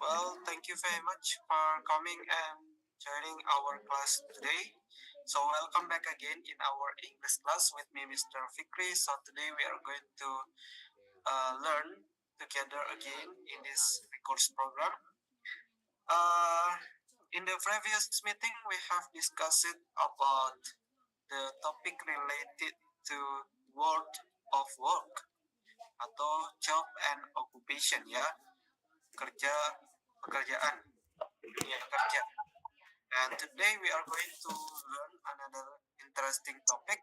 Well, thank you very much for coming and joining our class today. So, welcome back again in our English class with me, Mr. Fikri. So, today we are going to learn together again in this course program. Uh, in the previous meeting, we have discussed about the topic related to world of work atau job and occupation ya, kerja, pekerjaan, dunia kerja. And today we are going to learn another interesting topic.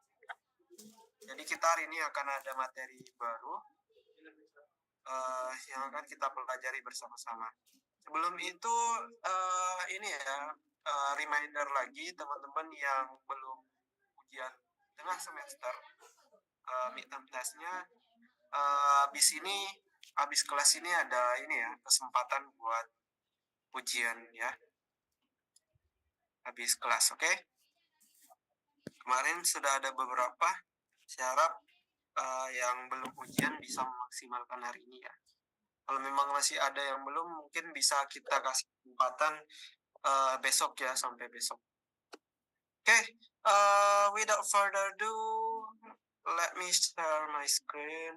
Jadi kita hari ini akan ada materi baru yang akan kita pelajari bersama-sama. Sebelum itu ini ya reminder lagi teman-teman yang belum ujian tengah semester midterm testnya habis kelas ini ada ini ya kesempatan buat ujian ya habis kelas, oke? Kemarin sudah ada beberapa syarat yang belum ujian bisa memaksimalkan hari ini ya. Kalau memang masih ada yang belum, mungkin bisa kita kasih kesempatan besok ya, sampai besok. Okay, without further ado, let me share my screen.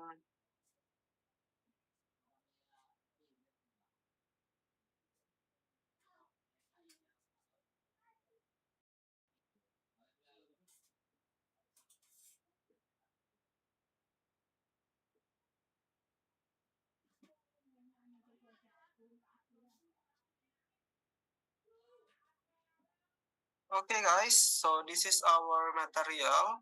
Okay guys, so this is our material.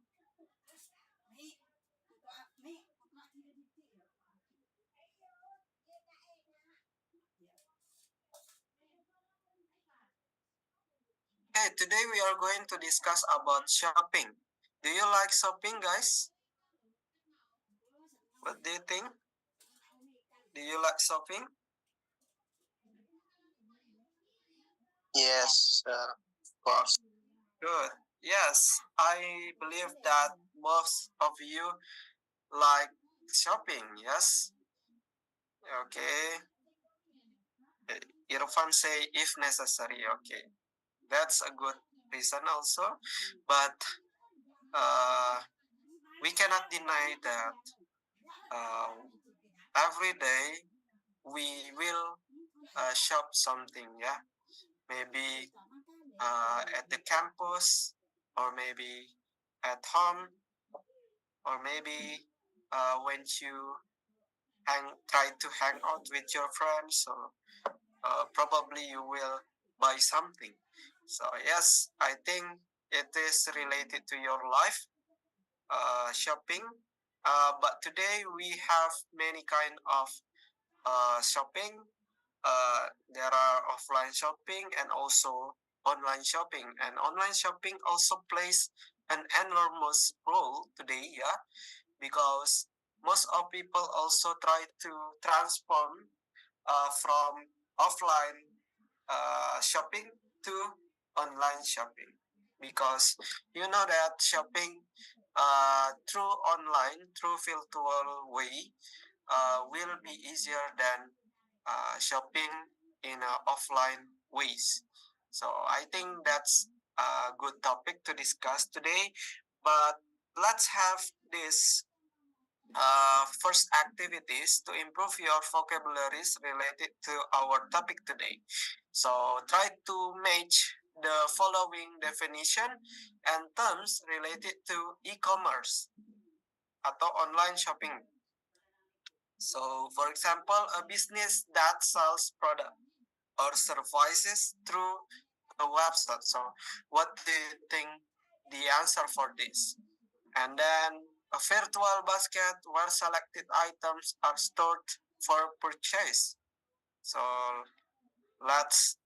Okay, today we are going to discuss about shopping. Do you like shopping, guys? What do you think? Do you like shopping? Yes, of course. Good. Yes, I believe that most of you like shopping, yes? Okay. Irfan say if necessary, okay. That's a good reason also, but we cannot deny that every day we will shop something, yeah? Maybe at the campus, or maybe at home, or maybe when you try to hang out with your friends, so probably you will buy something. So yes, I think it is related to your life, shopping. But today we have many kind of shopping. There are offline shopping and also online shopping, and online shopping also plays an enormous role today, yeah, because most of people also try to transform from offline shopping to online shopping, because you know that shopping through online, through virtual way, will be easier than shopping in offline ways. So I think that's a good topic to discuss today. But let's have this first activities to improve your vocabularies related to our topic today. So try to match the following definition and terms related to e-commerce atau online shopping. So for example, a business that sells product or services through a website. So what do you think the answer for this? And then a virtual basket where selected items are stored for purchase. So let's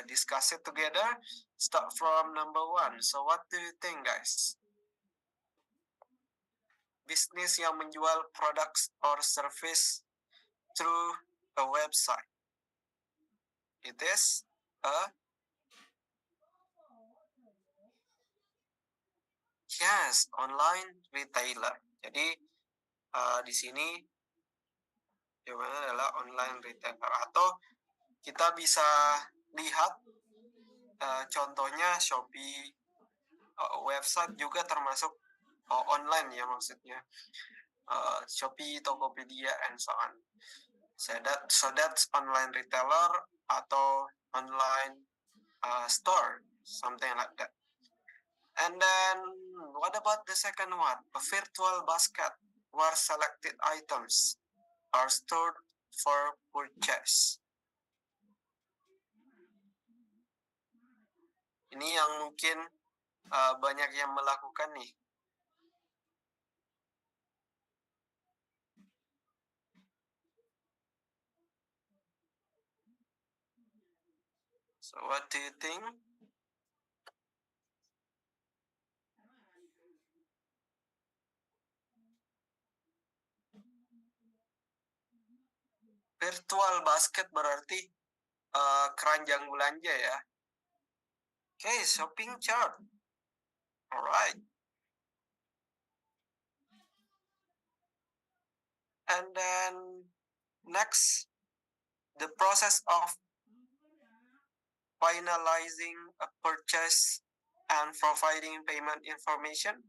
discuss it together. Start from number one. So what do you think, guys? Bisnis yang menjual products or service through a website. It is a yes, online retailer. Jadi di sini jawabannya adalah online retailer atau kita bisa lihat contohnya Shopee, website juga termasuk online ya maksudnya, Shopee, Tokopedia, and so on. So that's online retailer atau online store, something like that. And then what about the second one? A virtual basket where selected items are stored for purchase. Ini yang mungkin banyak yang melakukan nih. So what do you think? Virtual basket berarti keranjang belanja ya. Okay, shopping chart. Alright. And then next, the process of finalizing a purchase and providing payment information.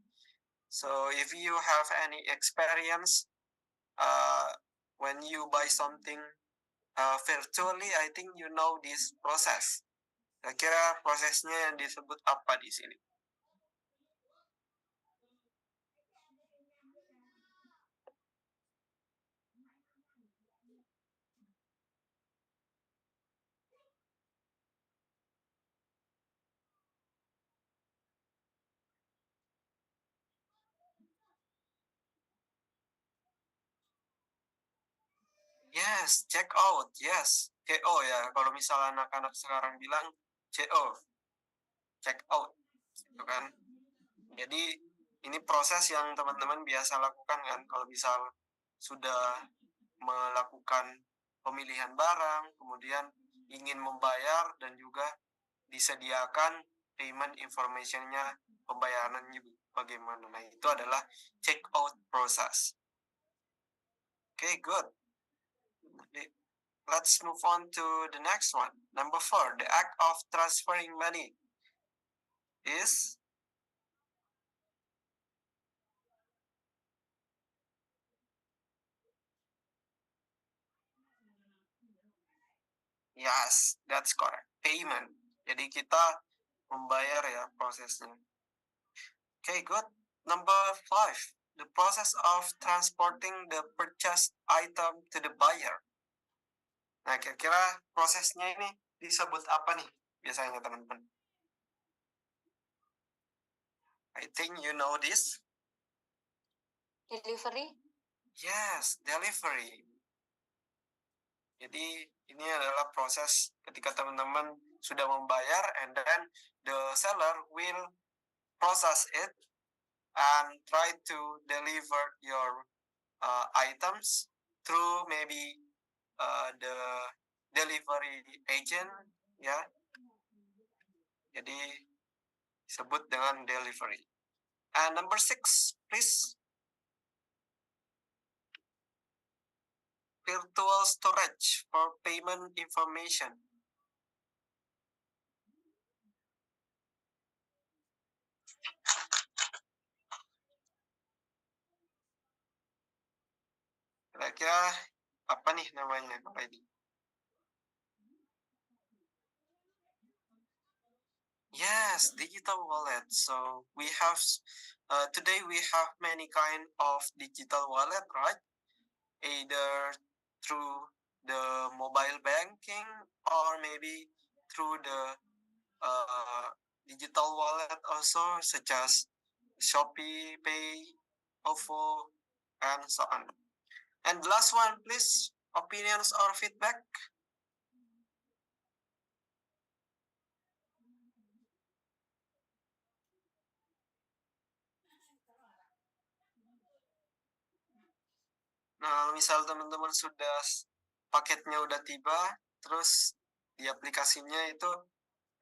So if you have any experience when you buy something virtually, I think you know this process. Kira-kira prosesnya yang disebut apa di sini? Yes, check out. Yes, CO ya. Kalau misalnya anak-anak sekarang bilang CO, check out, gitu kan? Jadi ini proses yang teman-teman biasa lakukan kan? Kalau misal sudah melakukan pemilihan barang, kemudian ingin membayar dan juga disediakan payment information-nya, pembayarannya bagaimana. Nah, itu adalah check out process. Okay, good. Let's move on to the next one. Number 4, the act of transferring money is yes, that's correct. Payment. Jadi kita membayar ya prosesnya. Okay, good. Number 5, the process of transporting the purchased item to the buyer. Nah, kira-kira prosesnya ini disebut apa nih biasanya teman-teman? I think you know this. Delivery? Yes, delivery. Jadi ini adalah proses ketika teman-teman sudah membayar and then the seller will process it and try to deliver your items through maybe the delivery agent ya. Jadi disebut dengan delivery. And number 6, please. Virtual storage for payment information. Kira-kira apa nih namanya Pak Edi? Yes, digital wallet. So we have today we have many kind of digital wallet, right? Either through the mobile banking or maybe through the digital wallet also, such as Shopee Pay, OVO, and so on. And the last one, please, opinions or feedback. Nah, misal teman-teman sudah paketnya udah tiba, terus di aplikasinya itu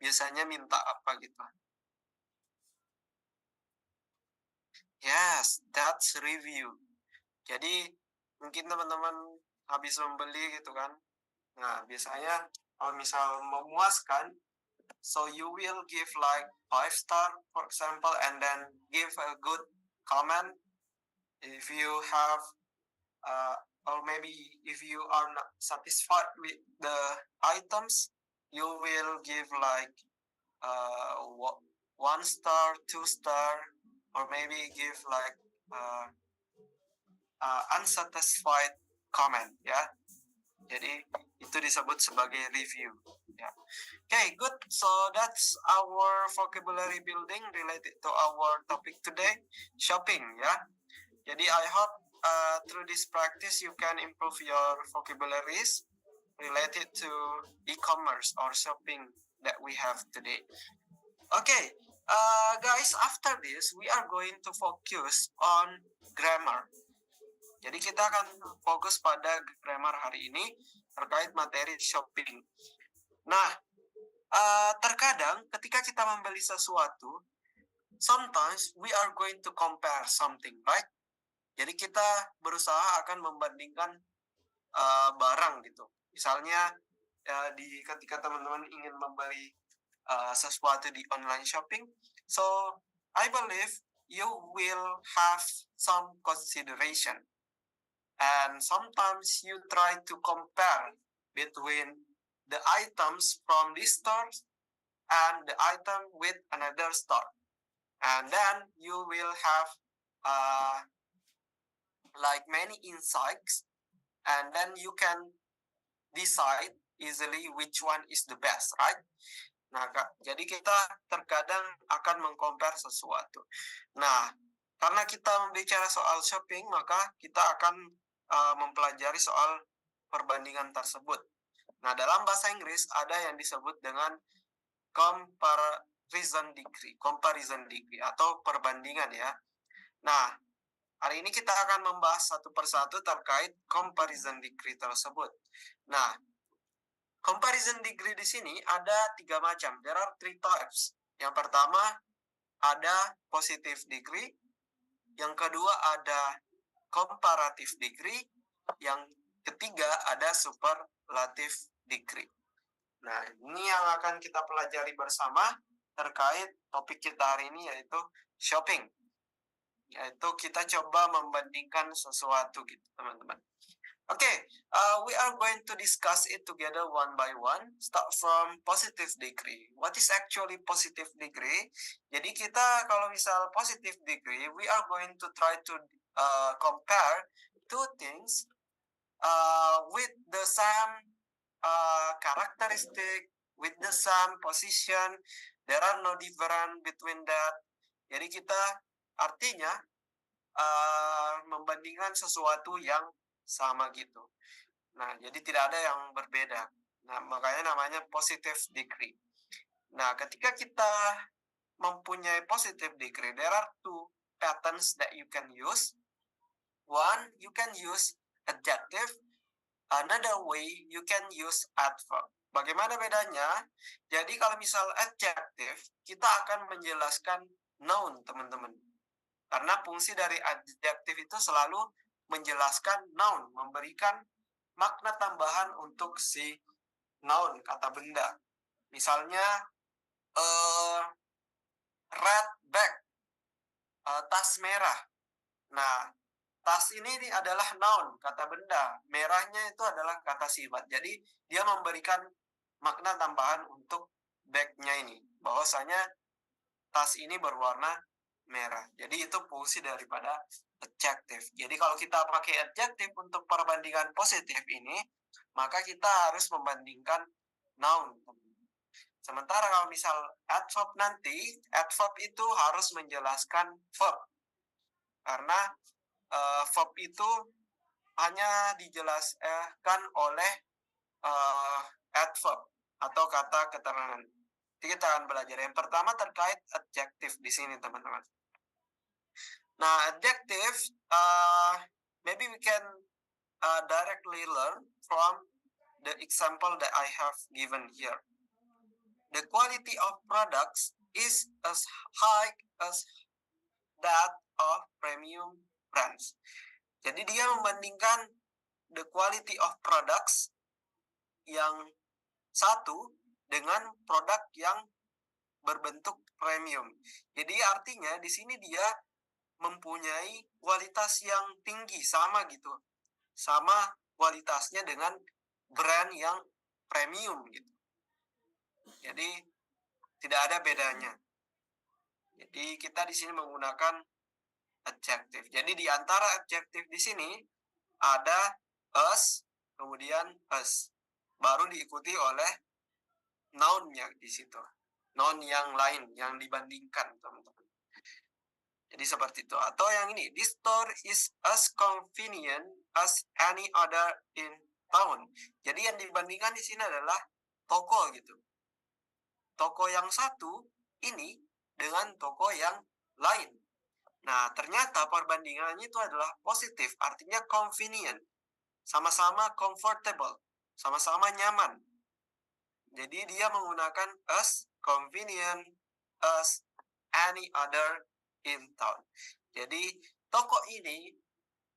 biasanya minta apa gitu? Yes, that's review. Jadi mungkin teman-teman habis membeli gitu kan. Nah, biasanya or misal memuaskan, so you will give like 5 star for example, and then give a good comment. If you have or maybe if you are not satisfied with the items, you will give like 1 star, 2 star, or maybe give like unsatisfied comment, ya. Jadi itu disebut sebagai review, ya. Okay, good. So that's our vocabulary building related to our topic today, shopping, ya. Jadi I hope through this practice you can improve your vocabularies related to e-commerce or shopping that we have today. Okay, guys, after this we are going to focus on grammar. Jadi kita akan fokus pada grammar hari ini terkait materi shopping. Nah, terkadang ketika kita membeli sesuatu, sometimes we are going to compare something, right? Jadi kita berusaha akan membandingkan barang gitu. Misalnya ketika teman-teman ingin membeli sesuatu di online shopping, so I believe you will have some consideration, and sometimes you try to compare between the items from this store and the item with another store, and then you will have like many insights, and then you can decide easily which one is the best, right? Nah, jadi kita terkadang akan mengcompare sesuatu. Nah, karena kita berbicara soal shopping, maka kita akan mempelajari soal perbandingan tersebut. Nah, dalam bahasa Inggris ada yang disebut dengan comparison degree atau perbandingan, ya. Nah, hari ini kita akan membahas satu persatu terkait comparison degree tersebut. Nah, comparison degree di sini ada 3 macam. There are 3 types. Yang pertama ada positive degree, yang kedua ada comparative degree, yang ketiga ada superlative degree. Nah, ini yang akan kita pelajari bersama terkait topik kita hari ini, yaitu shopping. Yaitu kita coba membandingkan sesuatu gitu, teman-teman. Okay, we are going to discuss it together one by one. Start from positive degree. What is actually positive degree? Jadi kita kalau misal positive degree, we are going to try to compare two things with the same characteristic, with the same position. There are no difference between that. Jadi kita artinya membandingkan sesuatu yang sama gitu. Nah, jadi tidak ada yang berbeda. Nah, makanya namanya positive degree. Nah, ketika kita mempunyai positive degree, there are 2 patterns that you can use. One, you can use adjective. Another way, you can use adverb. Bagaimana bedanya? Jadi kalau misal adjective, kita akan menjelaskan noun, teman-teman. Karena fungsi dari adjektif itu selalu menjelaskan noun, memberikan makna tambahan untuk si noun, kata benda. Misalnya red bag, tas merah. Nah, tas ini adalah noun, kata benda. Merahnya itu adalah kata sifat. Jadi dia memberikan makna tambahan untuk bag-nya ini. Bahwasanya tas ini berwarna merah. Jadi itu fungsi daripada adjektif. Jadi kalau kita pakai adjektif untuk perbandingan positif ini, maka kita harus membandingkan noun. Sementara kalau misal adverb nanti, adverb itu harus menjelaskan verb. Karena verb itu hanya dijelaskan oleh adverb atau kata keterangan. Jadi kita akan belajar. Yang pertama terkait adjektif di sini, teman-teman. Nah, adjective, maybe we can directly learn from the example that I have given here. The quality of products is as high as that of premium brands. Jadi dia membandingkan the quality of products yang satu dengan produk yang berbentuk premium. Jadi artinya di sini dia mempunyai kualitas yang tinggi, sama gitu. Sama kualitasnya dengan brand yang premium gitu. Jadi tidak ada bedanya. Jadi kita di sini menggunakan adjektif. Jadi di antara adjektif di sini ada us, kemudian us. Baru diikuti oleh noun-nya di situ. Noun yang lain yang dibandingkan, teman-teman. Jadi seperti itu. Atau yang ini, this store is as convenient as any other in town. Jadi yang dibandingkan di sini adalah toko gitu. Toko yang satu ini dengan toko yang lain. Nah, ternyata perbandingannya itu adalah positif, artinya convenient. Sama-sama comfortable, sama-sama nyaman. Jadi dia menggunakan as convenient as any other in town. Jadi toko ini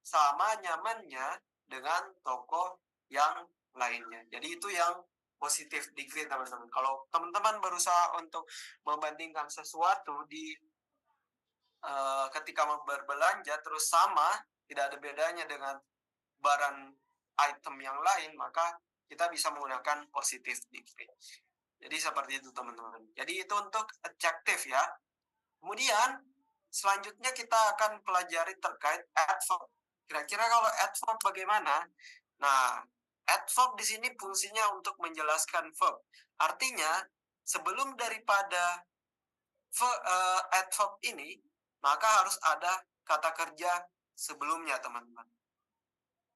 sama nyamannya dengan toko yang lainnya. Jadi itu yang positif degree, teman-teman. Kalau teman-teman berusaha untuk membandingkan sesuatu di ketika berbelanja terus sama, tidak ada bedanya dengan barang item yang lain, maka kita bisa menggunakan positif degree. Jadi seperti itu, teman-teman. Jadi itu untuk adjektif ya. Kemudian selanjutnya kita akan pelajari terkait adverb. Kira-kira kalau adverb bagaimana? Nah, adverb di sini fungsinya untuk menjelaskan verb. Artinya, sebelum daripada adverb ini, maka harus ada kata kerja sebelumnya, teman-teman.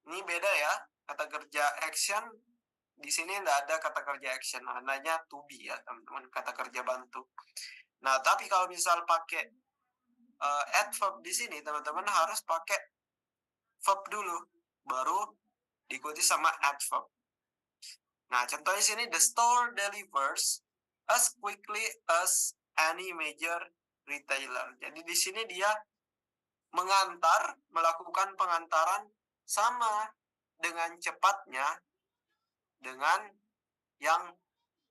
Ini beda ya, kata kerja action. Di sini tidak ada kata kerja action, hanya to be ya, teman-teman, kata kerja bantu. Nah, tapi kalau misal pakai adverb di sini, teman-teman harus pakai verb dulu, baru diikuti sama adverb. Nah, contohnya sini, the store delivers as quickly as any major retailer. Jadi di sini dia melakukan pengantaran sama dengan cepatnya dengan yang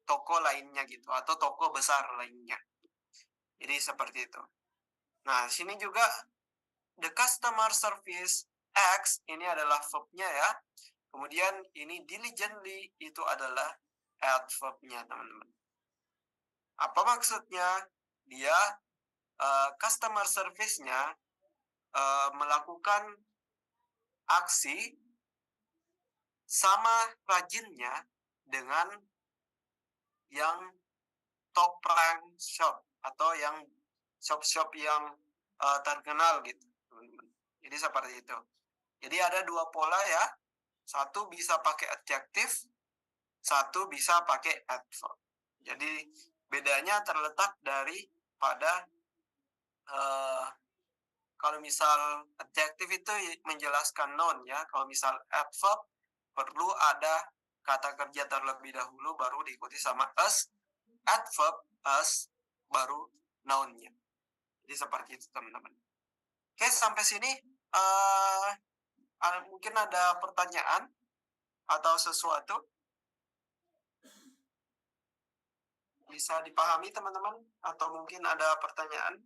toko lainnya gitu, atau toko besar lainnya. Jadi seperti itu. Nah, sini juga the customer service X ini adalah verb-nya ya. Kemudian ini diligently itu adalah adverb-nya, teman-teman. Apa maksudnya? Dia customer service-nya melakukan aksi sama rajinnya dengan yang top rank shop atau yang shop-shop yang terkenal gitu, teman-teman. Jadi seperti itu. Jadi ada dua pola ya. Satu bisa pakai adjektif, satu bisa pakai adverb. Jadi bedanya terletak dari pada kalau misal adjektif itu menjelaskan noun ya. Kalau misal adverb perlu ada kata kerja terlebih dahulu baru diikuti sama as. Adverb as baru noun-nya. Jadi seperti itu, teman-teman. Oke, sampai sini mungkin ada pertanyaan atau sesuatu bisa dipahami, teman-teman, atau mungkin ada pertanyaan?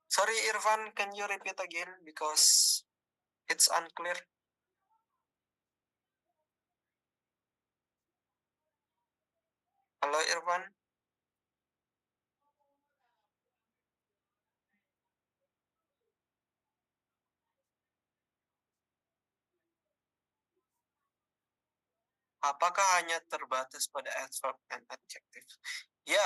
Sorry, Irfan, can you repeat again because it's unclear? Halo, Irfan. Apakah hanya terbatas pada adverb dan adjective? Ya,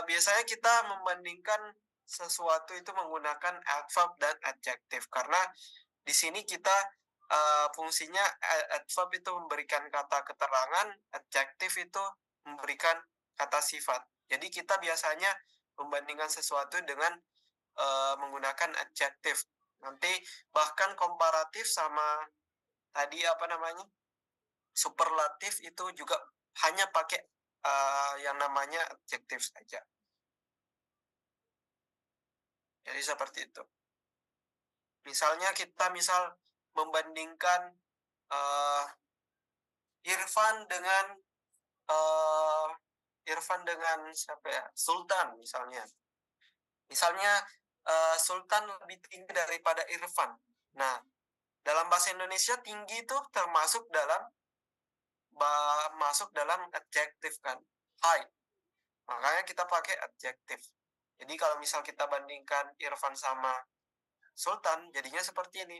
biasanya kita membandingkan sesuatu itu menggunakan adverb dan adjective karena di sini kita fungsinya adverb itu memberikan kata keterangan, adjective itu memberikan kata sifat. Jadi kita biasanya membandingkan sesuatu dengan menggunakan adjective. Nanti bahkan komparatif sama tadi apa namanya? Superlatif itu juga hanya pakai yang namanya adjektif saja. Jadi seperti itu. Misalnya kita membandingkan Irfan dengan siapa ya? Sultan misalnya. Misalnya Sultan lebih tinggi daripada Irfan. Nah, dalam bahasa Indonesia tinggi itu termasuk dalam adjektif kan, high. Makanya kita pakai adjektif. Jadi kalau misal kita bandingkan Irfan sama Sultan, jadinya seperti ini.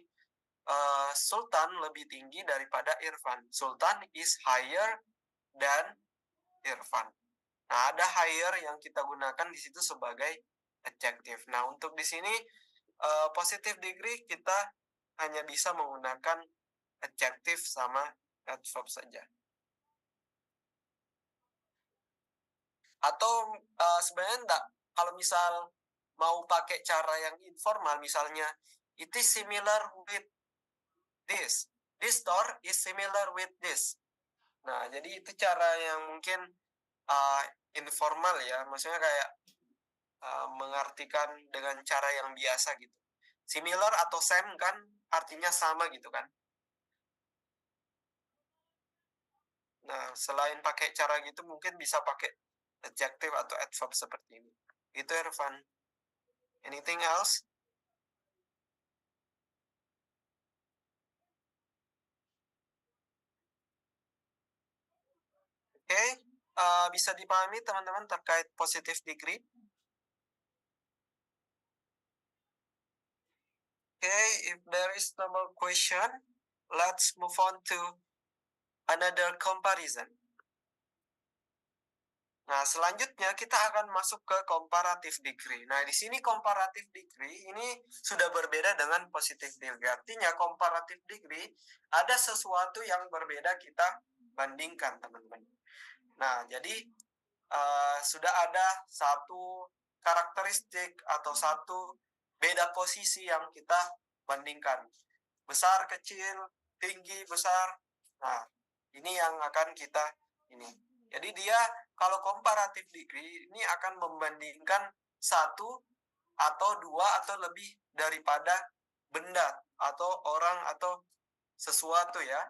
Sultan lebih tinggi daripada Irfan. Sultan is higher than Irfan. Nah, ada higher yang kita gunakan di situ sebagai adjektif. Nah, untuk di sini positive degree kita hanya bisa menggunakan adjektif sama adverb saja. Atau sebenarnya enggak, kalau misal mau pakai cara yang informal, misalnya it is similar with this. This store is similar with this. Nah, jadi itu cara yang mungkin informal ya, maksudnya kayak mengartikan dengan cara yang biasa gitu. Similar atau same kan artinya sama gitu kan. Nah, selain pakai cara gitu mungkin bisa pakai adjective atau adverb seperti ini. Itu Irfan. Anything else? Oke, bisa dipahami teman-teman terkait positive degree? Okay, if there is no more question, let's move on to another comparison. Nah, selanjutnya kita akan masuk ke comparative degree. Nah, di sini comparative degree ini sudah berbeda dengan positive degree. Artinya comparative degree ada sesuatu yang berbeda kita bandingkan, teman-teman. Nah, jadi sudah ada satu karakteristik atau satu beda posisi yang kita bandingkan. Besar, kecil, tinggi, besar. Nah, ini yang akan kita ini. Jadi dia kalau comparative degree ini akan membandingkan satu atau dua atau lebih daripada benda atau orang atau sesuatu ya.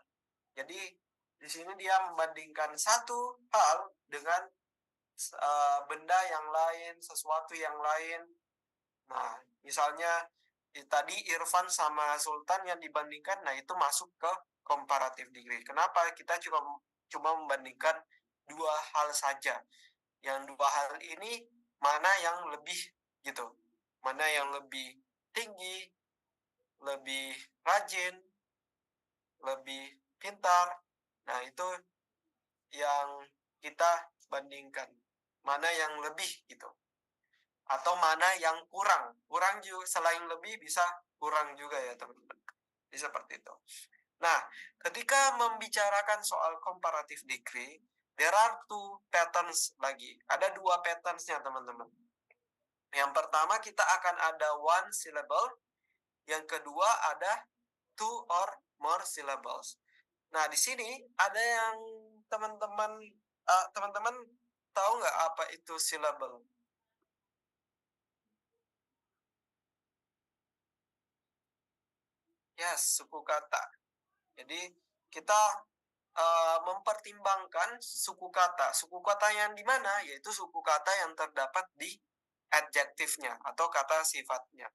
Jadi di sini dia membandingkan satu hal dengan benda yang lain, sesuatu yang lain. Nah, misalnya tadi Irfan sama Sultan yang dibandingkan, nah itu masuk ke comparative degree. Kenapa? Kita cuma membandingkan dua hal saja. Yang dua hal ini mana yang lebih gitu, mana yang lebih tinggi, lebih rajin, lebih pintar. Nah, itu yang kita bandingkan. Mana yang lebih gitu. Atau mana yang kurang. Kurang juga, selain lebih bisa kurang juga ya teman-teman. Jadi seperti itu. Nah, ketika membicarakan soal comparative degree, there are two patterns lagi. Ada dua patternsnya teman-teman. Yang pertama kita akan ada one syllable. Yang kedua ada two or more syllables. Nah, di sini ada yang teman-teman tahu nggak apa itu syllable? Yes, suku kata. Jadi kita mempertimbangkan suku kata. Suku kata yang di mana? Yaitu suku kata yang terdapat di adjektifnya atau kata sifatnya.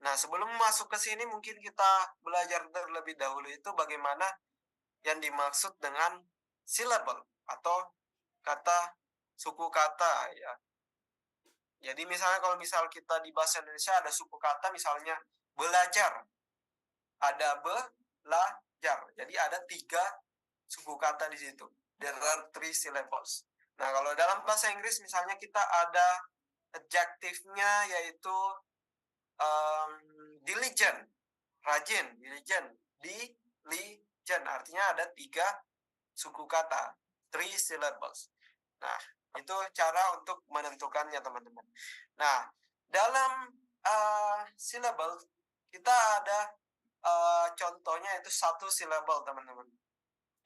Nah, sebelum masuk ke sini mungkin kita belajar terlebih dahulu itu bagaimana yang dimaksud dengan syllable atau kata suku kata ya. Jadi misalnya kalau kita di bahasa Indonesia ada suku kata misalnya belajar. Ada belajar. Jadi ada 3 suku kata di situ. There are 3 syllables. Nah, kalau dalam bahasa Inggris misalnya kita ada adjektifnya yaitu diligent, rajin, diligent, diligent. Artinya ada 3 suku kata, 3 syllables. Nah, itu cara untuk menentukannya, teman-teman. Nah, dalam syllable kita ada contohnya itu 1 syllable, teman-teman.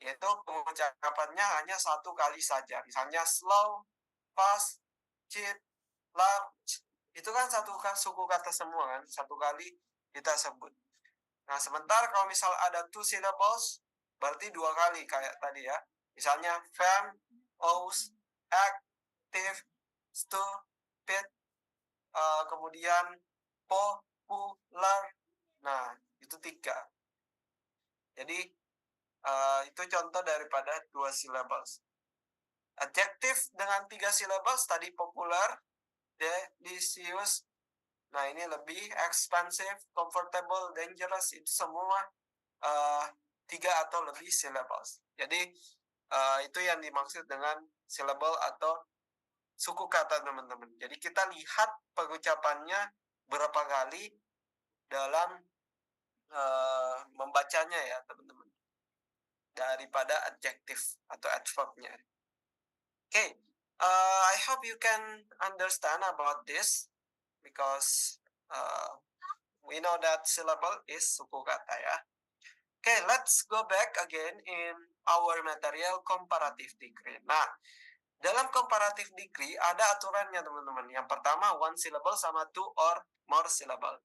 Yaitu pengucapannya hanya 1 kali saja. Misalnya slow, fast, cheap, large. Itu kan 1 suku kata semua kan, 1 kali kita sebut. Nah, sementara kalau misal ada 2 syllables, berarti 2 kali kayak tadi ya. Misalnya famous, active, stupid, kemudian popular. Nah, itu 3. Jadi, itu contoh daripada 2 syllables. Adjective dengan 3 syllables tadi popular, delicious. Nah, ini lebih expensive, comfortable, dangerous. Itu semua 3 atau lebih syllables. Jadi, itu yang dimaksud dengan syllable atau suku kata, teman-teman. Jadi, kita lihat pengucapannya berapa kali dalam membacanya ya, teman-teman. Daripada adjective atau adverb-nya. Okay, I hope you can understand about this because we know that syllable is suku kata ya. Okay, let's go back again in our material comparative degree. Nah, dalam comparative degree ada aturannya, teman-teman. Yang pertama, one syllable sama 2 or more syllable.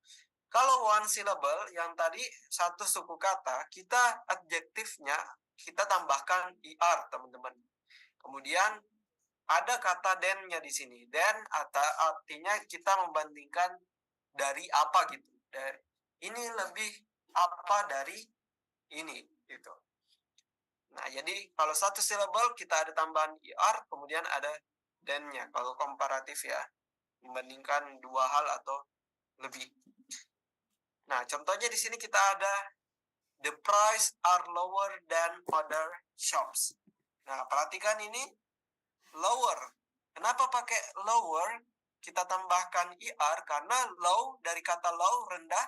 Kalau one syllable, yang tadi satu suku kata, kita adjektifnya kita tambahkan er, teman-teman. Kemudian ada kata then-nya di sini. Then artinya kita membandingkan dari apa gitu. Ini lebih apa dari ini gitu. Nah, jadi kalau satu syllable kita ada tambahan er, kemudian ada then-nya. Kalau komparatif ya, membandingkan 2 hal atau lebih. Nah, contohnya di sini kita ada the price are lower than other shops. Nah, perhatikan ini lower. Kenapa pakai lower? Kita tambahkan er karena low dari kata low rendah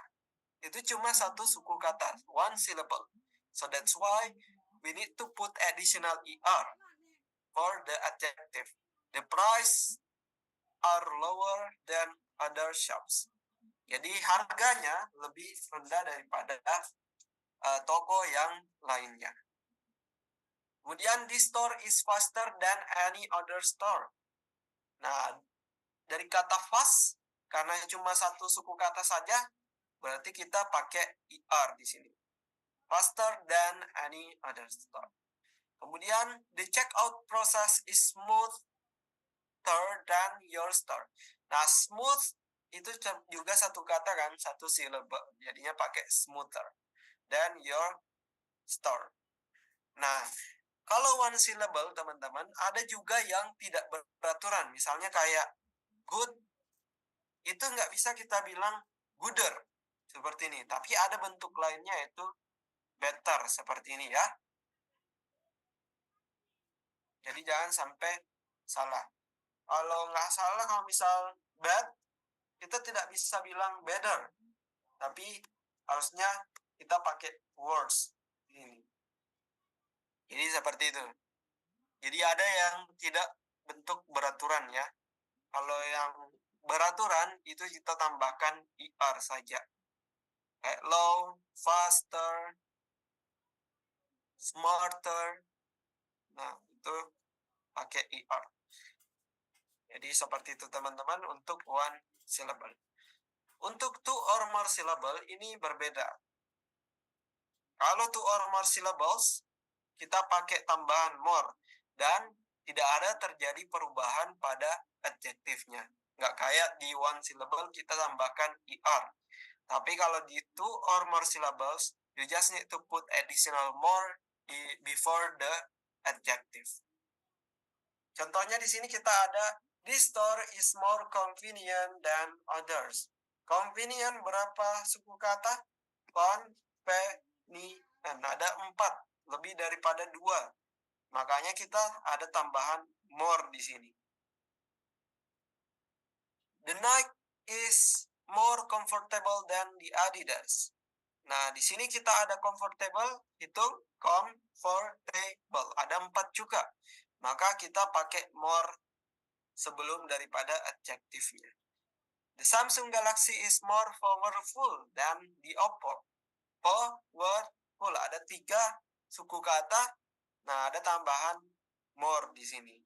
itu cuma satu suku kata, one syllable. So that's why we need to put additional er for the adjective. The price are lower than other shops. Jadi harganya lebih rendah daripada toko yang lainnya. Kemudian this store is faster than any other store. Nah, dari kata fast karena cuma satu suku kata saja, berarti kita pakai er di sini. Faster than any other store. Kemudian the checkout process is smoother than your store. Nah, smooth itu juga satu kata kan, satu syllable. Jadinya pakai smoother than your store. Nah, kalau one syllable, teman-teman, ada juga yang tidak beraturan. Misalnya kayak good, itu nggak bisa kita bilang gooder, seperti ini. Tapi ada bentuk lainnya, yaitu better, seperti ini ya. Jadi jangan sampai salah. Kalau nggak salah, kalau misal bad, kita tidak bisa bilang better. Tapi harusnya kita pakai worse. Ini. Jadi seperti itu. Jadi ada yang tidak bentuk beraturan ya. Kalau yang beraturan itu kita tambahkan er saja. Kayak low, faster, smarter. Nah, itu pakai er. Jadi seperti itu, teman-teman, untuk one syllable. Untuk 2 or more syllable ini berbeda. Kalau 2 or more syllables, kita pakai tambahan more. Dan tidak ada terjadi perubahan pada adjektifnya. Nggak kayak di one syllable kita tambahkan er. Tapi kalau di 2 or more syllables, you just need to put additional more before the adjective. Contohnya di sini kita ada this store is more convenient than others. Convenient berapa suku kata? Convenient. Ada 4, lebih daripada 2. Makanya kita ada tambahan more di sini. The Nike is more comfortable than the Adidas. Nah, di sini kita ada comfortable, itu comfortable. Ada 4 juga. Maka kita pakai more sebelum daripada adjektifnya. The Samsung Galaxy is more powerful than the Oppo. Powerful, ada 3 suku kata. Nah, ada tambahan more di sini.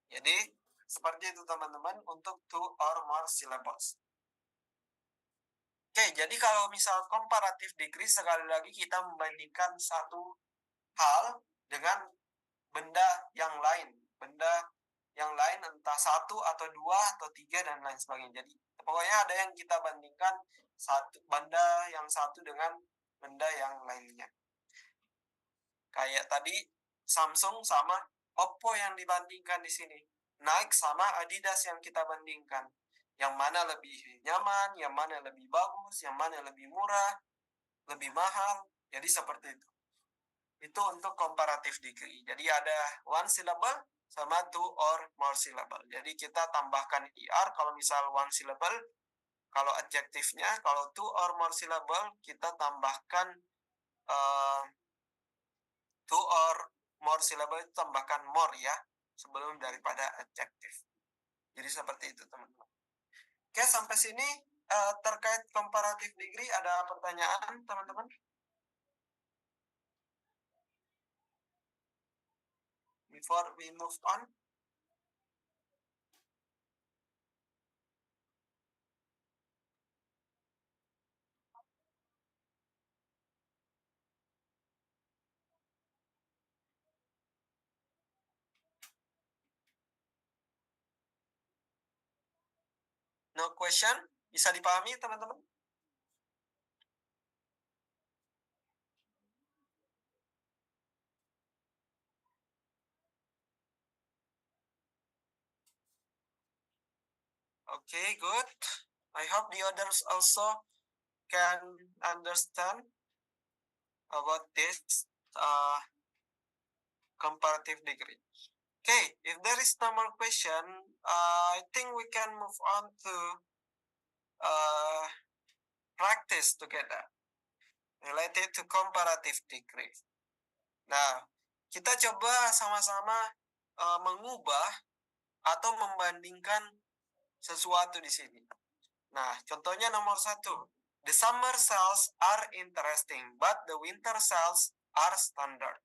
Jadi, seperti itu, teman-teman, untuk 2 or more syllables. Oke, jadi kalau misal comparative degree, sekali lagi kita membandingkan satu hal dengan benda yang lain. Benda yang lain entah satu atau dua atau tiga dan lain sebagainya. Jadi pokoknya ada yang kita bandingkan satu benda yang satu dengan benda yang lainnya. Kayak tadi Samsung sama Oppo yang dibandingkan di sini. Nike sama Adidas yang kita bandingkan. Yang mana lebih nyaman, yang mana lebih bagus, yang mana lebih murah, lebih mahal. Jadi seperti itu. Itu untuk comparative degree. Jadi ada one syllable sama two or more syllable. Jadi kita tambahkan er kalau misal one syllable. Kalau adjektifnya, kalau two or more syllable, kita tambahkan two or more syllable, itu tambahkan more ya, sebelum daripada adjektif. Jadi seperti itu teman-teman. Oke, sampai sini terkait comparative degree ada pertanyaan teman-teman? Before we move on. No question? Bisa dipahami teman-teman? Okay, good. I hope the others also can understand about this comparative degree. Okay, if there is no more question, I think we can move on to practice together related to comparative degree. Nah, kita coba sama-sama mengubah atau membandingkan sesuatu di sini. Nah, contohnya nomor 1. The summer cells are interesting, but the winter cells are standard.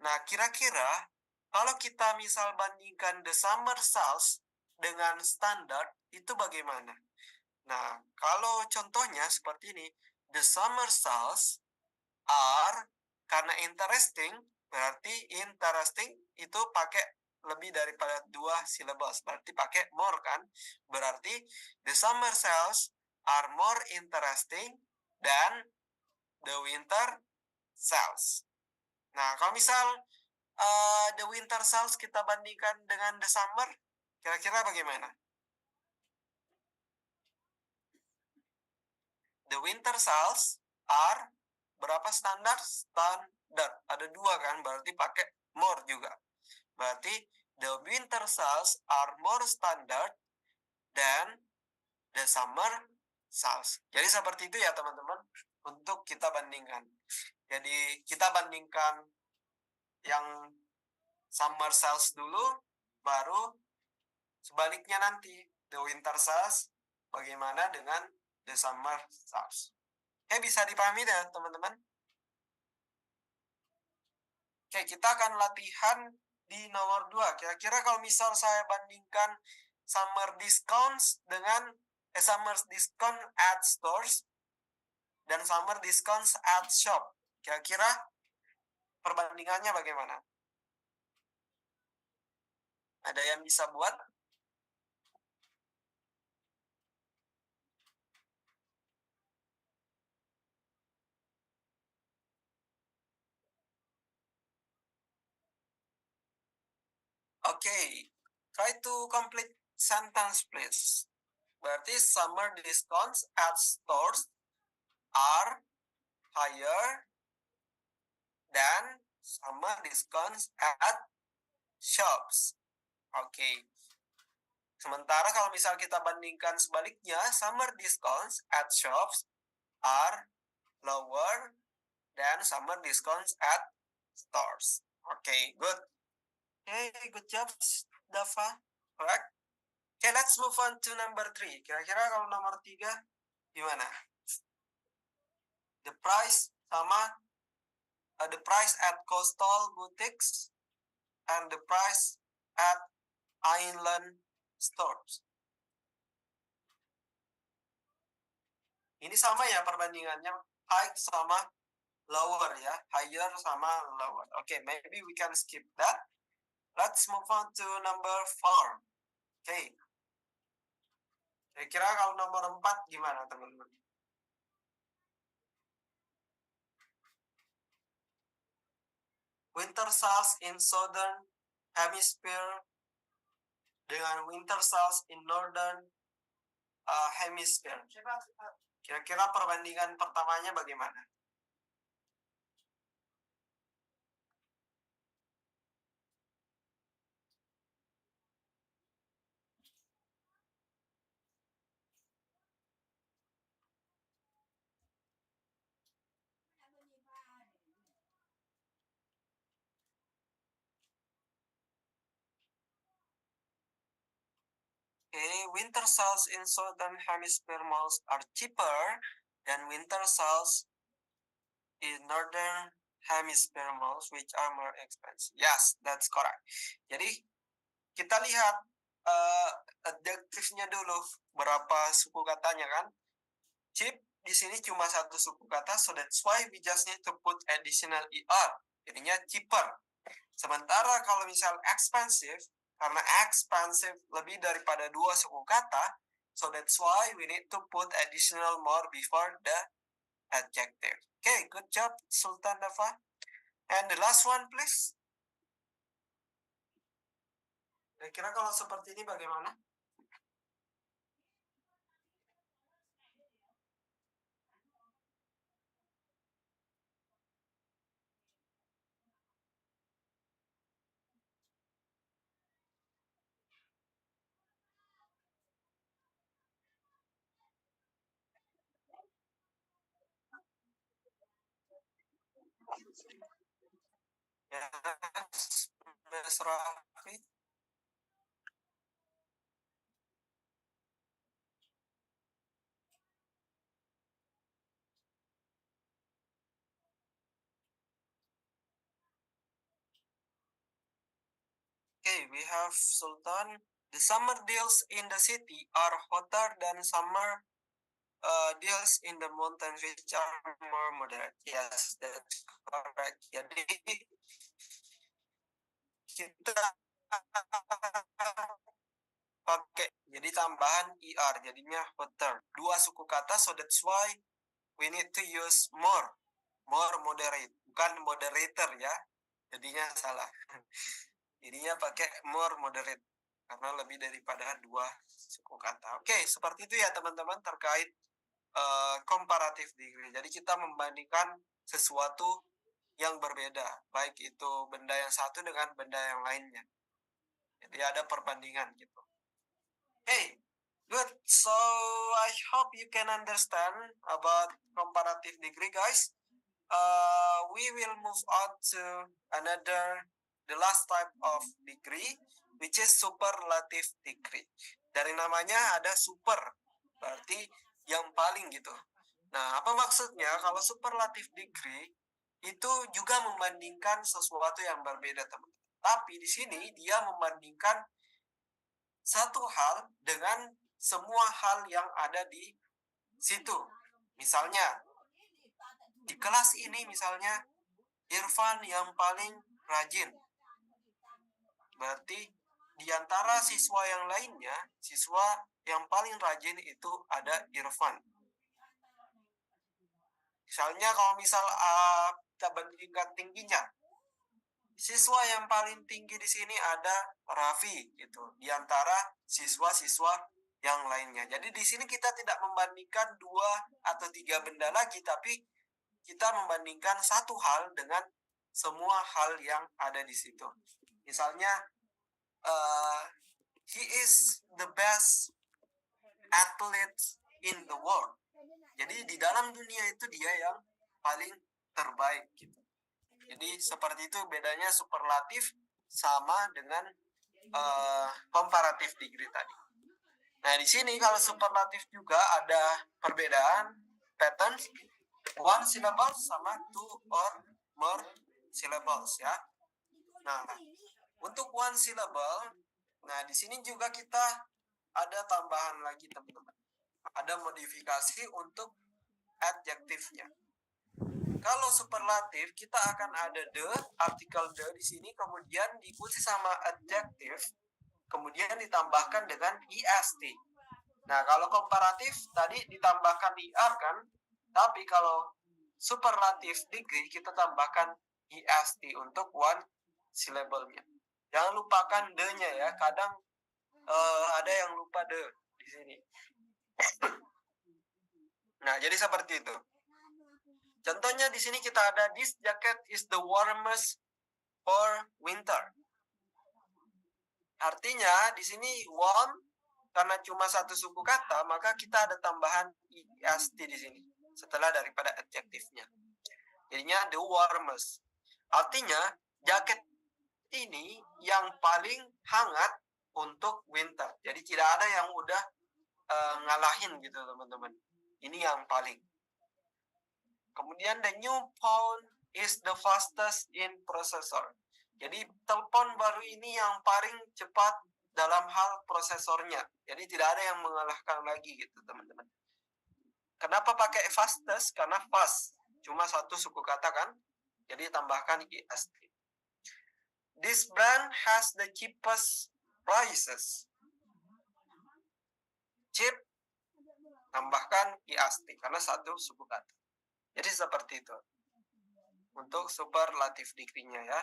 Nah, kira-kira kalau kita misal bandingkan the summer cells dengan standard, itu bagaimana? Nah, kalau contohnya seperti ini, the summer cells are, karena interesting, berarti interesting itu pakai lebih daripada 2 syllables, berarti pakai more kan? Berarti the summer cells are more interesting than the winter cells. Nah, kalau misal the winter cells kita bandingkan dengan the summer, kira-kira bagaimana? The winter cells are berapa standar? Standar. Ada 2 kan, berarti pakai more juga. Berarti the winter cells are more standard than the summer cells. Jadi seperti itu ya teman-teman, untuk kita bandingkan. Jadi kita bandingkan yang summer cells dulu, baru sebaliknya nanti the winter cells bagaimana dengan the summer cells. Bisa dipahami ya teman-teman? Oke, kita akan latihan di nomor 2. Kira-kira kalau misal saya bandingkan summer discounts dengan summer discount at stores dan summer discounts at shop, kira-kira perbandingannya bagaimana? Ada yang bisa buat? Okay, try to complete sentence please. Berarti summer discounts at stores are higher than summer discounts at shops. Okay. Sementara kalau misal kita bandingkan sebaliknya, summer discounts at shops are lower than summer discounts at stores. Okay, good. Okay, good job, Dava. Correct. Okay, let's move on to number 3. Kira-kira kalau nomor 3 gimana? The price sama the price at coastal boutiques and the price at island stores. Ini sama ya perbandingannya, high sama lower ya, higher sama lower. Okay, maybe we can skip that. Let's move on to number 4. Okay. Kira-kira kalau nomor 4 gimana teman-teman? Winter solstice in southern hemisphere dengan winter solstice in northern hemisphere. Kira-kira perbandingan pertamanya bagaimana? Okay, winter solstice in southern hemisphere malls are cheaper than winter solstice in northern hemisphere malls which are more expensive. Yes, that's correct. Jadi kita lihat adjektifnya dulu, berapa suku katanya kan? Cheap di sini cuma satu suku kata, so that's why we just need to put additional er. Jadinya cheaper. Sementara kalau misal expensive, karena expensive lebih daripada 2 suku kata, so that's why we need to put additional more before the adjective. Okay, good job Sultan Dafa. And the last one please. Kira-kira kalau seperti ini bagaimana? Yes, Mas Rafi. Okay, we have Sultan. The summer deals in the city are hotter than summer deals in the mountains which are more moderate. Yes, that's correct. Jadi kita pakai jadi tambahan er, jadinya hotter. 2 suku kata, so that's why we need to use more moderate, bukan moderator ya. Jadinya salah. Jadinya pakai more moderate karena lebih daripada 2 suku kata. Oke, seperti itu ya teman-teman terkait comparative degree. Jadi kita membandingkan sesuatu yang berbeda, baik itu benda yang satu dengan benda yang lainnya. Jadi ada perbandingan gitu. Hey, good. So I hope you can understand about comparative degree, guys. We will move on to the last type of degree, which is superlative degree. Dari namanya ada super, berarti yang paling gitu. Nah, apa maksudnya? Kalau superlative degree itu juga membandingkan sesuatu yang berbeda, teman. Tapi di sini dia membandingkan satu hal dengan semua hal yang ada di situ. Misalnya, di kelas ini misalnya Irfan yang paling rajin. Berarti di antara siswa yang lainnya, siswa yang paling rajin itu ada Irfan. Misalnya kalau kita bandingkan tingginya, siswa yang paling tinggi di sini ada Raffi gitu, di antara siswa-siswa yang lainnya. Jadi di sini kita tidak membandingkan 2 atau 3 benda lagi, tapi kita membandingkan satu hal dengan semua hal yang ada di situ. Misalnya, he is the best athlete in the world. Jadi di dalam dunia itu dia yang paling terbaik gitu. Jadi seperti itu bedanya superlatif sama dengan comparative degree tadi. Nah di sini kalau superlatif juga ada perbedaan pattern, 1 syllable sama 2 or more syllables ya. Nah untuk 1 syllable, nah di sini juga kita ada tambahan lagi teman-teman. Ada modifikasi untuk adjektifnya. Kalau superlatif kita akan ada the, artikel the di sini, kemudian diikuti sama adjektif, kemudian ditambahkan dengan est. Nah, kalau komparatif tadi ditambahkan er kan, tapi kalau superlatif degree kita tambahkan est untuk one syllable-nya. Jangan lupakan the-nya ya, kadang ada yang lupa the di sini. Nah, jadi seperti itu. Contohnya di sini kita ada this jacket is the warmest for winter. Artinya di sini warm karena cuma satu suku kata, maka kita ada tambahan est di sini setelah daripada adjektifnya. Jadinya the warmest. Artinya jaket ini yang paling hangat untuk winter. Jadi tidak ada yang udah ngalahin gitu teman-teman. Ini yang paling. Kemudian the new phone is the fastest in processor. Jadi telepon baru ini yang paling cepat dalam hal prosesornya. Jadi tidak ada yang mengalahkan lagi gitu teman-teman. Kenapa pakai fastest? Karena fast cuma satu suku kata kan. Jadi tambahkan est. This brand has the cheapest prices. Cheap tambahkan est karena satu suku kata. Jadi seperti itu untuk superlative degree-nya ya.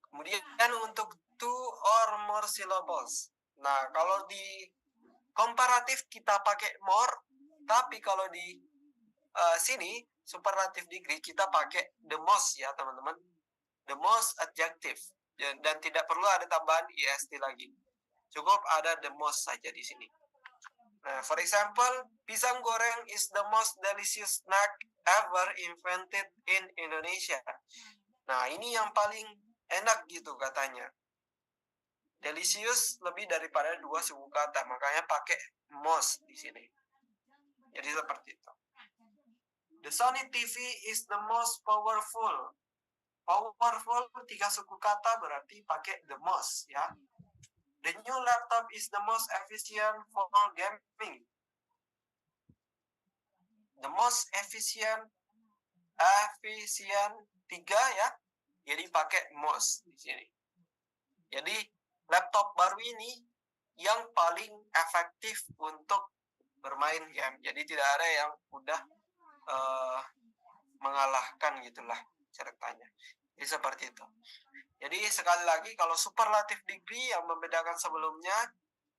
Kemudian untuk two or more syllables. Nah, kalau di komparatif kita pakai more, tapi kalau di sini superlative degree kita pakai the most ya teman-teman. The most adjective. Dan tidak perlu ada tambahan est lagi. Cukup ada the most saja di sini. Nah, for example, pisang goreng is the most delicious snack ever invented in Indonesia. Nah, ini yang paling enak gitu katanya. Delicious lebih daripada dua suku kata, makanya pakai most di sini. Jadi seperti itu. The Sony TV is the most powerful. Powerful tiga suku kata berarti pakai the most ya. The new laptop is the most efficient for gaming. The most efficient tiga ya. Jadi pakai most di sini. Jadi laptop baru ini yang paling efektif untuk bermain game. Jadi tidak ada yang udah mengalahkan gitulah ceritanya. Jadi seperti itu. Jadi sekali lagi kalau superlative degree yang membedakan sebelumnya,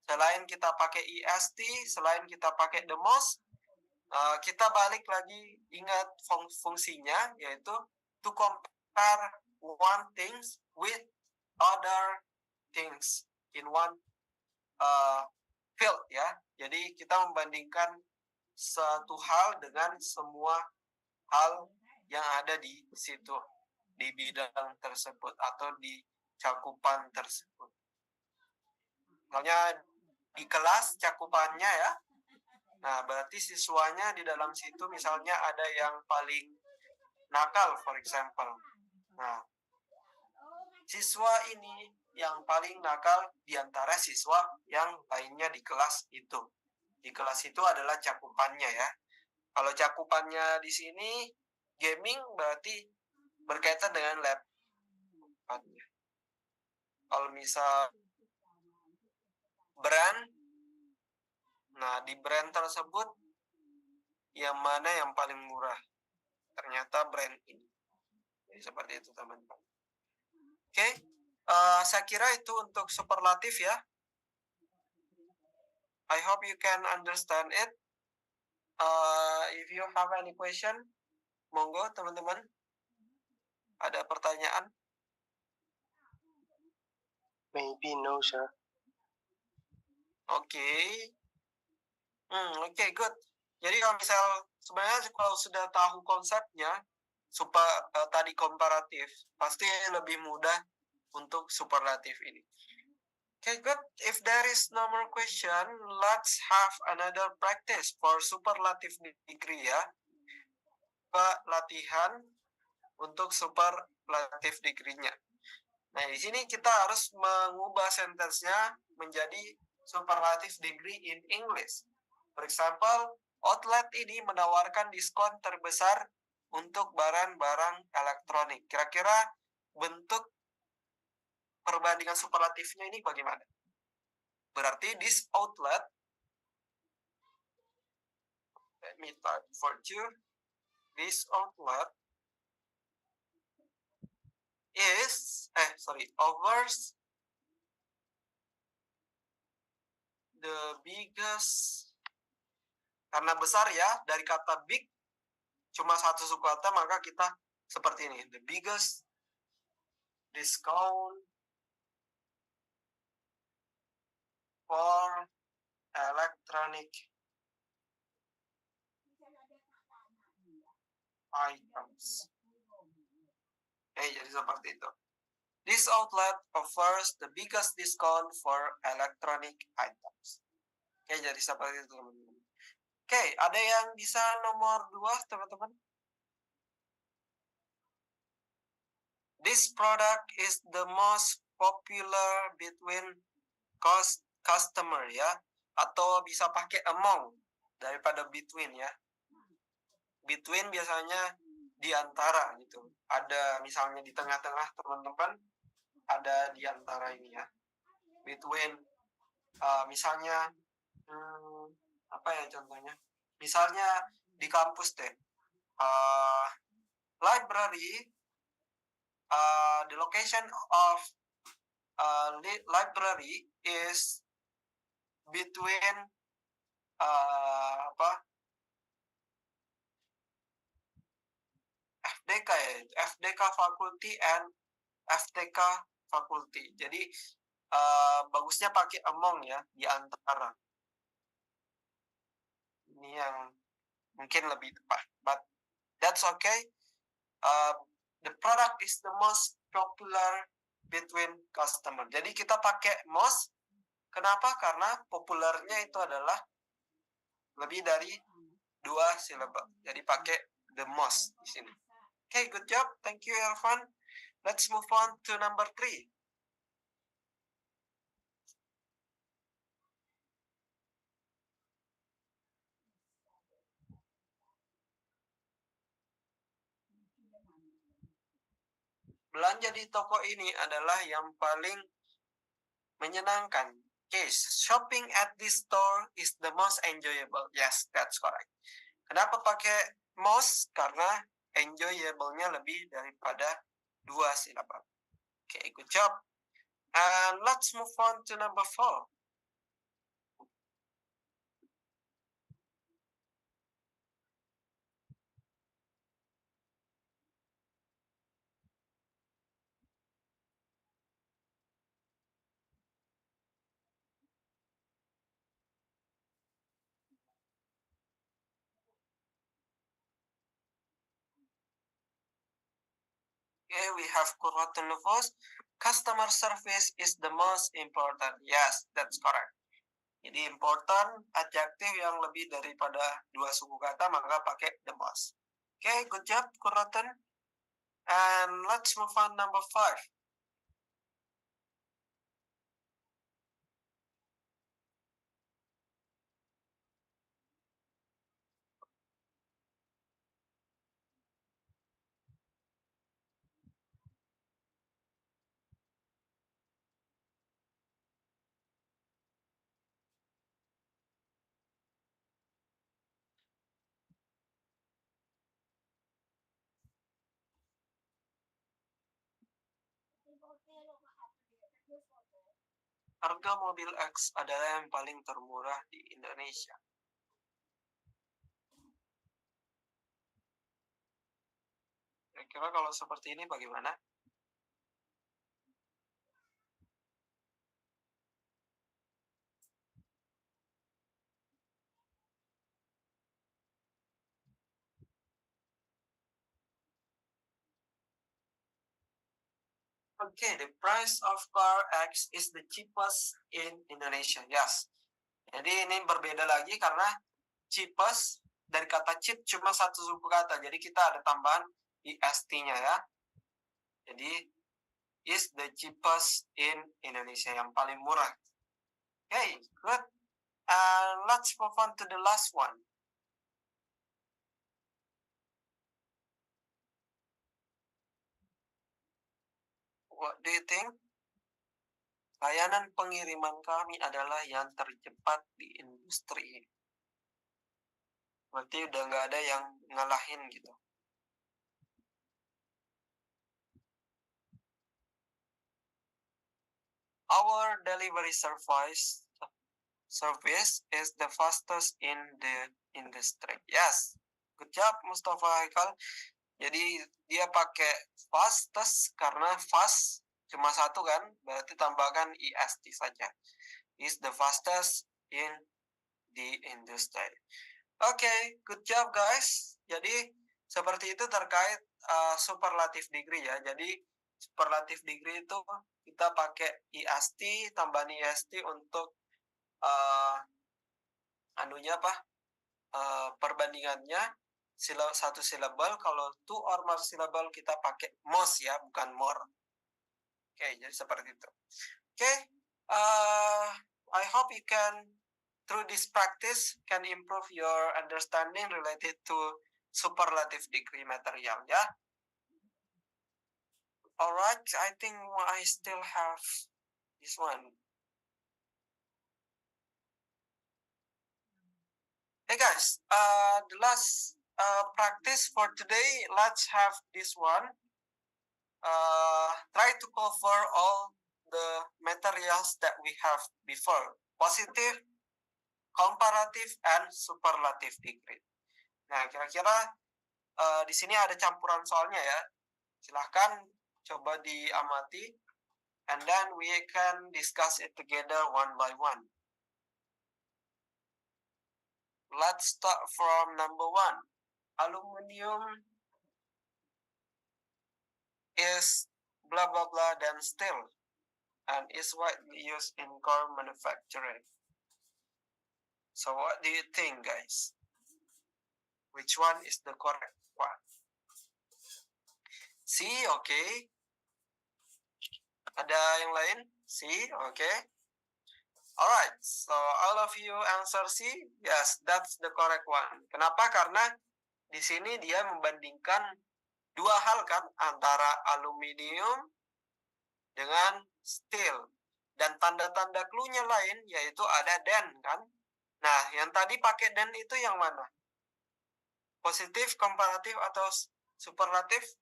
selain kita pakai est, selain kita pakai the most, kita balik lagi ingat fungsinya, yaitu to compare one things with other things in one field ya. Jadi kita membandingkan satu hal dengan semua hal yang ada di situ, di bidang tersebut atau di cakupan tersebut. Misalnya di kelas cakupannya ya. Nah, berarti siswanya di dalam situ misalnya ada yang paling nakal, for example. Nah, siswa ini yang paling nakal di antara siswa yang lainnya di kelas itu. Di kelas itu adalah cakupannya ya. Kalau cakupannya di sini gaming berarti berkaitan dengan lab. Kalau misal brand, nah di brand tersebut yang mana yang paling murah? Ternyata brand ini. Jadi seperti itu teman-teman. Oke, saya kira itu untuk superlatif ya. I hope you can understand it. If you have any question, monggo teman-teman. Ada pertanyaan? Maybe no, sir. Oke, good. Jadi kalau misal sebenarnya kalau sudah tahu konsepnya, tadi komparatif, pasti lebih mudah untuk superlatif ini. Okay, good. If there is no more question, let's have another practice for superlative degree ya. Latihan untuk superlative degree-nya. Nah, di sini kita harus mengubah sentence-nya menjadi superlative degree in English. For example, Outlet ini menawarkan diskon terbesar untuk barang-barang elektronik. Kira-kira bentuk perbandingan superlatifnya ini bagaimana? Berarti this outlet, let me type for you, this outlet offers the biggest, karena besar ya, dari kata big, cuma satu suku kata, maka kita seperti ini, the biggest discount for electronic items. Jadi seperti itu. This outlet offers the biggest discount for electronic items. Jadi seperti itu, teman-teman. Ada yang bisa nomor 2, teman-teman? This product is the most popular between customer ya, atau bisa pakai among daripada between ya. Between biasanya di antara gitu. Ada misalnya di tengah-tengah, teman-teman, ada di antara ini ya. Between misalnya apa ya contohnya? Misalnya di kampus deh. Library, the location of library is between FDK ya, FDK faculty and FTK faculty. Jadi bagusnya pakai among ya, di antara. Ini yang mungkin lebih tepat, but that's okay. The product is the most popular between customer. Jadi kita pakai most. Kenapa? Karena populernya itu adalah lebih dari 2 syllable. Jadi pakai the most di sini. Good job. Thank you, Irfan. Let's move on to number 3. Belanja di toko ini adalah yang paling menyenangkan. Shopping at this store is the most enjoyable. Yes, that's correct. Kenapa pakai most? Karena enjoyable-nya lebih daripada 2 silabel. Good job. And let's move on to number 4. We have Qurratun Nufus. Customer service is the most important. Yes, that's correct. Jadi important, adjektif yang lebih daripada 2 suku kata, maka pakai the most. Good job, Qurratun. And let's move on number 5. Harga mobil X adalah yang paling termurah di Indonesia. Kira-kira kalau seperti ini bagaimana? The price of car X is the cheapest in Indonesia. Yes. Jadi ini berbeda lagi karena cheapest dari kata cheap cuma satu suku kata. Jadi kita ada tambahan est-nya ya. Jadi is the cheapest in Indonesia, yang paling murah. Good. And let's move on to the last one. What do you think? Layanan pengiriman kami adalah yang tercepat di industri. Berarti udah nggak ada yang ngalahin gitu. Our delivery service is the fastest in the industry. Yes, good job Mustafa Haikal. Jadi dia pakai fastest karena fast cuma satu kan, berarti tambahkan est saja. Is the fastest in the industry. Oke, good job guys. Jadi seperti itu terkait superlative degree ya. Jadi superlative degree itu kita pakai est tambahan est untuk perbandingannya satu silabel. Kalau two or more syllable kita pakai most ya, bukan more. Oke, jadi seperti itu. Oke, I hope you can through this practice can improve your understanding related to superlative degree material ya. Alright, I think I still have this one. Hey guys, the last practice for today, let's have this one. Try to cover all the materials that we have before. Positive, comparative, and superlative degree. Nah, kira-kira di sini ada campuran soalnya ya. Silahkan coba diamati, and then we can discuss it together one by one. Let's start from number 1. Aluminium is blah blah blah then steel, and is widely used in car manufacturing. So what do you think, guys? Which one is the correct one? C, okay. Ada yang lain? C, okay. Alright, so all of you answer C. Yes, that's the correct one. Kenapa? Karena di sini dia membandingkan dua hal kan, antara aluminium dengan steel. Dan tanda-tanda clue-nya lain, yaitu ada dan kan. Nah, yang tadi pakai dan itu yang mana? Positif, komparatif, atau superlatif?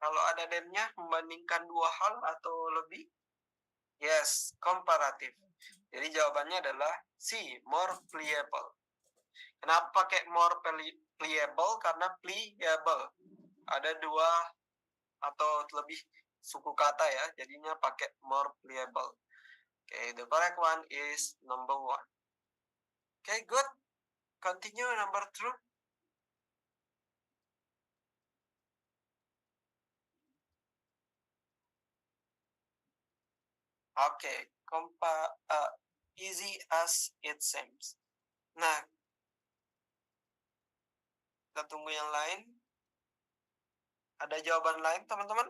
Kalau ada dan-nya membandingkan dua hal atau lebih? Yes, komparatif. Jadi jawabannya adalah C, more pliable. Kenapa pakai more pliable? Karena pliable. Ada dua atau lebih suku kata ya, jadinya pakai more pliable. Okay, the correct one is number 1. Okay, good. Continue number 2. Okay, easy as it seems. Nah, kita tunggu yang lain. Ada jawaban lain, teman-teman?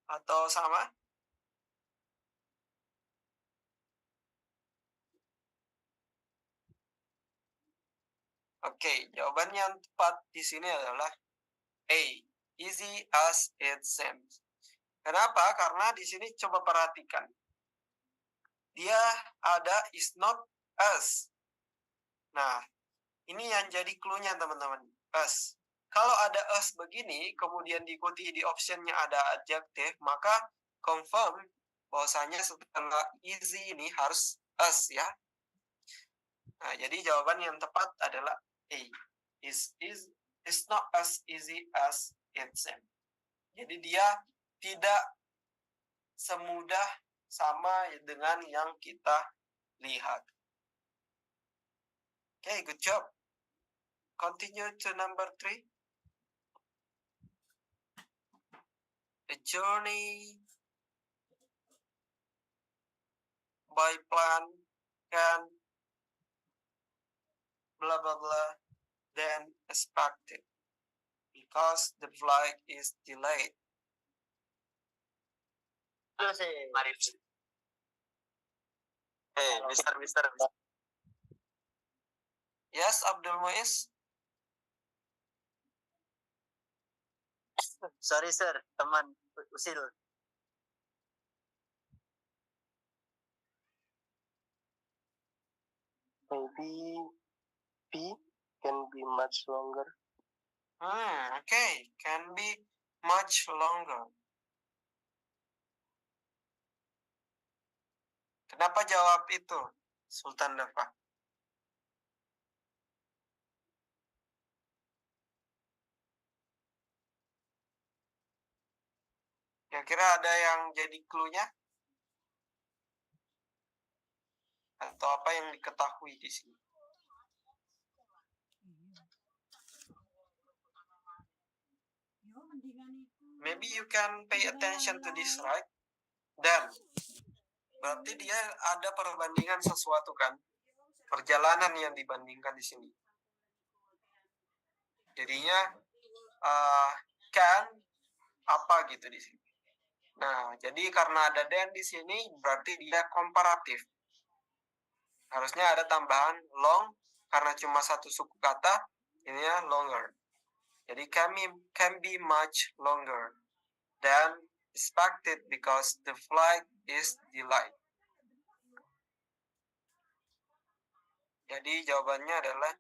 Atau sama? Oke, jawaban yang tepat di sini adalah A, easy as it seems. Kenapa? Karena di sini coba perhatikan. Dia ada is not us. Nah, ini yang jadi clue-nya teman-teman. Us. Kalau ada us begini, kemudian diikuti di optionnya ada adjective, maka confirm bahwasanya setelah easy ini harus us ya. Nah, jadi jawaban yang tepat adalah A. Is not as easy as it seems. Jadi dia tidak semudah sama dengan yang kita lihat. Okay, good job. Continue to number 3. A journey by plan can blah blah blah than expected because the flight is delayed. Mari. Mister. Yes, Abdul Muiz. Sorry sir, teman usil. Maybe B can be much longer. Okay, can be much longer. Kenapa jawab itu, Sultan Dafa? Kira-kira ada yang jadi clue-nya? Atau apa yang diketahui di sini? Maybe you can pay attention to this, right? Dan berarti dia ada perbandingan sesuatu kan? Perjalanan yang dibandingkan di sini. Jadinya can apa gitu di sini. Nah, jadi karena ada dan di sini berarti dia komparatif. Harusnya ada tambahan long karena cuma satu suku kata, ini longer. Jadi can be much longer than expected because the flight is delayed. Jadi jawabannya adalah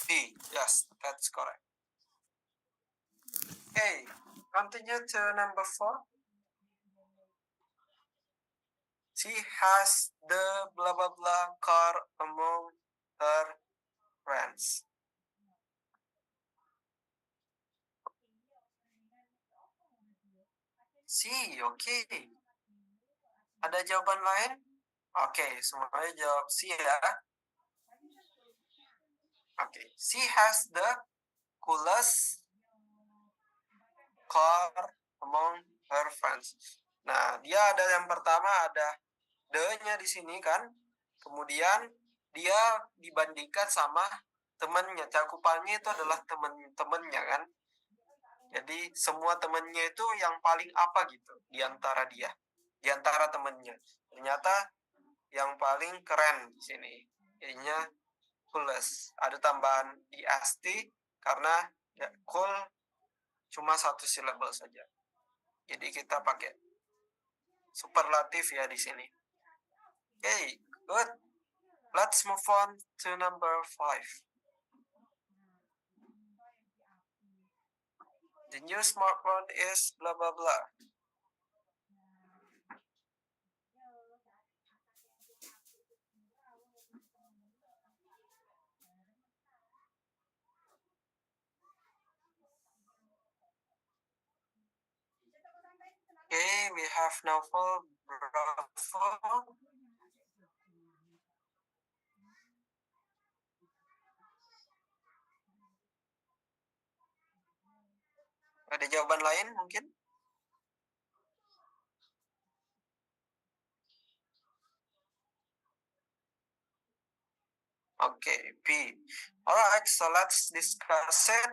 B. Yes, that's correct. Okay, continue to number 4. She has the blah blah blah car among her friends. C, okay. Ada jawaban lain? Okay, semuanya jawab C ya. Okay, she has the coolest car among her friends. Nah, dia ada yang pertama ada the-nya di sini kan. Kemudian dia dibandingkan sama temannya. Cakupannya itu adalah teman-temannya kan. Jadi semua temannya itu yang paling apa gitu di antara dia, di antara temannya. Ternyata yang paling keren di sini. Ininya coolest. Ada tambahan est karena ya, cool cuma satu syllable saja. Jadi kita pakai superlatif ya di sini. Okay, good. Let's move on to number 5. The new smartphone is blah blah blah. Okay, we have Naufal, Bravo. Ada jawaban lain mungkin? Okay, B. Alright, so let's discuss it.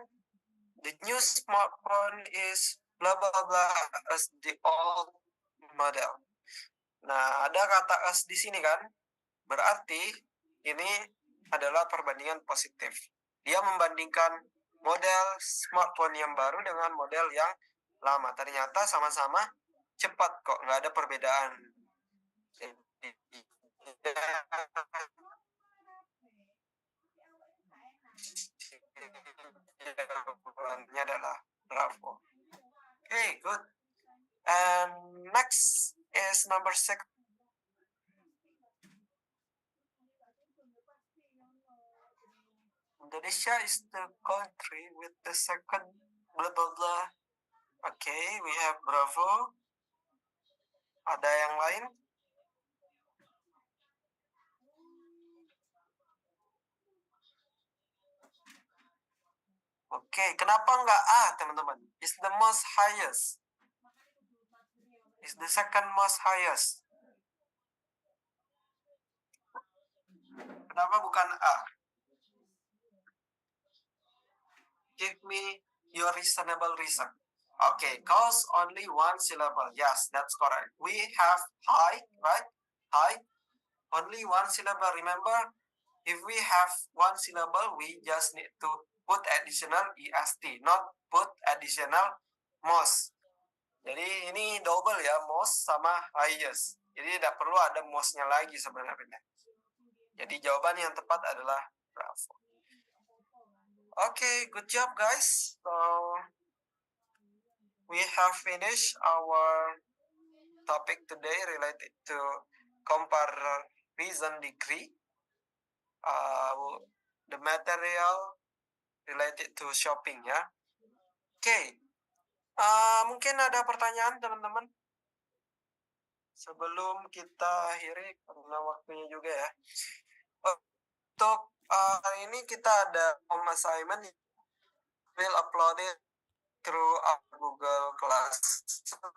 The new smartphone is blah blah blah as the old model. Nah, ada kata as di sini kan? Berarti ini adalah perbandingan positif. Dia membandingkan model smartphone yang baru dengan model yang lama. Ternyata sama-sama cepat kok, nggak ada perbedaan. Jawabannya adalah bravo. Okay, good. And next is number 6. Indonesia is the country with the second blah blah blah. Okay, we have bravo. Ada yang lain? Okay, kenapa nggak A, teman-teman? Is the most highest. Is the second most highest. Kenapa bukan A? Give me your reasonable reason. Okay, cause only one syllable. Yes, that's correct. We have high, right? High. Only one syllable. Remember, if we have one syllable, we just need to put additional est, not put additional most. Jadi ini double ya, most sama highest. Jadi tidak perlu ada most-nya lagi sebenarnya. Jadi jawaban yang tepat adalah bravo. Okay, good job guys. So we have finished our topic today related to comparison degree. The material related to shopping ya. Okay. Mungkin ada pertanyaan teman-teman sebelum kita akhiri karena waktunya juga ya. Untuk hari ini kita ada home assignment, will upload it through our Google Classroom.